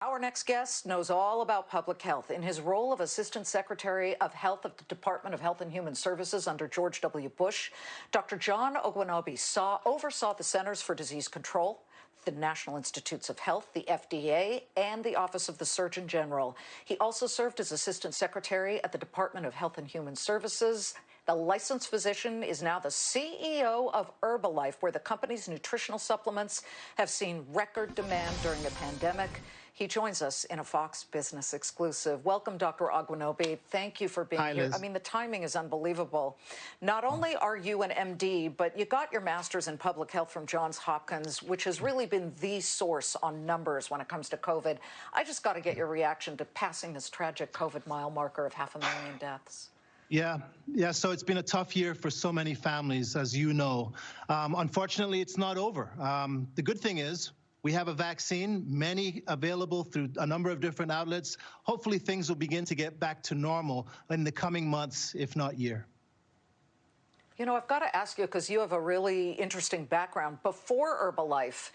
Our next guest knows all about public health. In his role of Assistant Secretary of Health at the Department of Health and Human Services under George W. Bush, Dr. John Ogwenobi oversaw the Centers for Disease Control, the National Institutes of Health, the FDA, and the Office of the Surgeon General. He also served as Assistant Secretary at the Department of Health and Human Services. The licensed physician is now the CEO of Herbalife, where the company's nutritional supplements have seen record demand during the pandemic. He joins us in a Fox Business exclusive. Welcome, Dr. Ogwenobi. Thank you for being here. Liz. I mean, the timing is unbelievable. Not only are you an MD, but you got your master's in public health from Johns Hopkins, which has really been the source on numbers when it comes to COVID. I just got to get your reaction to passing this tragic COVID mile marker of 500,000 deaths. Yeah. So it's been a tough year for so many families, as you know. Unfortunately, it's not over. The good thing is we have a vaccine, many available through a number of different outlets. Hopefully, things will begin to get back to normal in the coming months, if not year. You know, I've got to ask you, because you have a really interesting background. Before Herbalife,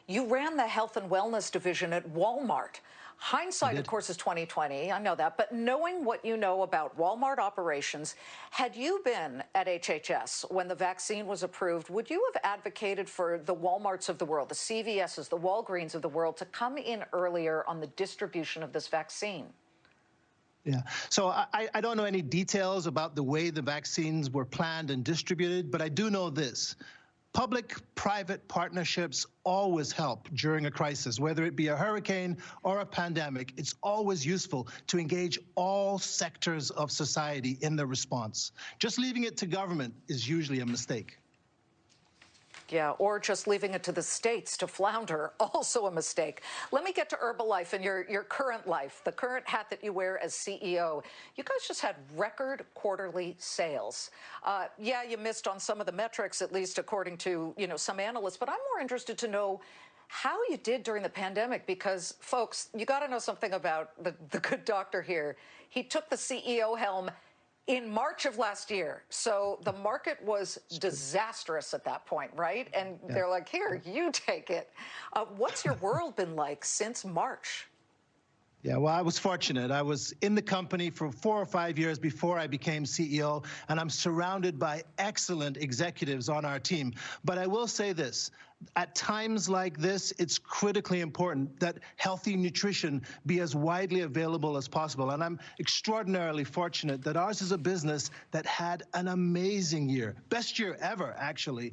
you ran the health and wellness division at Walmart. Hindsight, of course, is 2020. I know that. But knowing what you know about Walmart operations, had you been at HHS when the vaccine was approved, would you have advocated for the Walmarts of the world, the CVSs, the Walgreens of the world, to come in earlier on the distribution of this vaccine? Yeah. So I don't know any details about the way the vaccines were planned and distributed, but I do know this. Public-private partnerships always help during a crisis, whether it be a hurricane or a pandemic. It's always useful to engage all sectors of society in the response. Just leaving it to government is usually a mistake. Yeah, or just leaving it to the states to flounder, also a mistake. Let me get to Herbalife and your current life, the current hat that you wear as CEO. You guys just had record quarterly sales. Yeah, you missed on some of the metrics, at least according to, some analysts, but I'm more interested to know how you did during the pandemic, because, folks, you got to know something about the good doctor here. He took the CEO helm in March of last year. So the market was disastrous at that point, right? And they're like, here, you take it. What's your world been like since March? Yeah, well, I was fortunate. I was in the company for 4 or 5 years before I became CEO, and I'm surrounded by excellent executives on our team. But I will say this. At times like this, it's critically important that healthy nutrition be as widely available as possible. And I'm extraordinarily fortunate that ours is a business that had an amazing year. Best year ever, actually.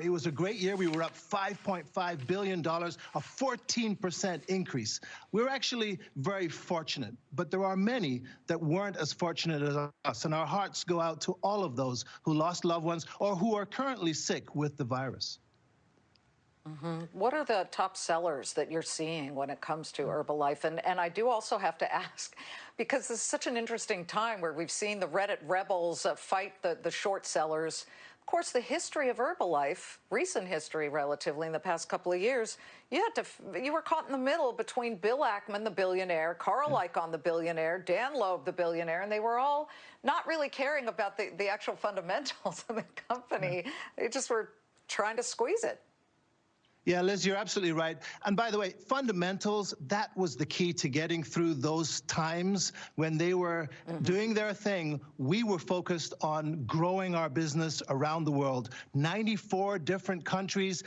It was a great year. We were up $5.5 billion, a 14% increase. We're actually very fortunate, but there are many that weren't as fortunate as us. And our hearts go out to all of those who lost loved ones or who are currently sick with the virus. What are the top sellers that you're seeing when it comes to Herbalife? And I do also have to ask, because this is such an interesting time where we've seen the Reddit rebels fight the short sellers. Of course, the history of Herbalife, recent history relatively in the past couple of years, you were caught in the middle between Bill Ackman, the billionaire, Carl Icahn, the billionaire, Dan Loeb, the billionaire, and they were all not really caring about the actual fundamentals of the company. They just were trying to squeeze it. Yeah, Liz, you're absolutely right. And by the way, fundamentals, that was the key to getting through those times when they were doing their thing. We were focused on growing our business around the world. 94 different countries.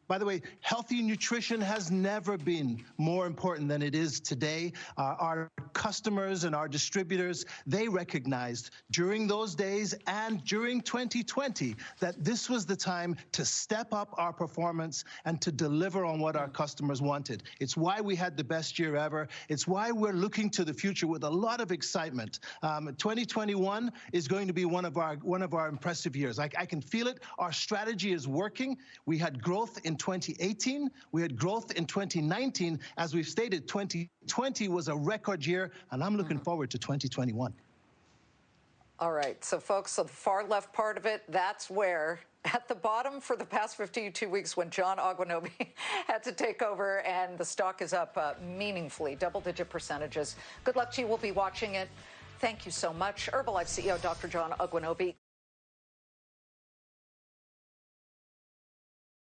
By the way, healthy nutrition has never been more important than it is today. Our customers and our distributors, they recognized during those days and during 2020 that this was the time to step up our performance and to deliver on what our customers wanted. It's why we had the best year ever. It's why we're looking to the future with a lot of excitement. 2021 is going to be one of our impressive years. I can feel it. Our strategy is working. We had growth in 2018. We had growth in 2019. As we've stated, 2020 was a record year, and I'm looking forward to 2021. All right. So, folks, so the far left part of it, that's where, at the bottom for the past 52 weeks when John Ogwenobi had to take over, and the stock is up meaningfully, double-digit percentages. Good luck to you. We'll be watching it. Thank you so much. Herbalife CEO Dr. John Ogwenobi.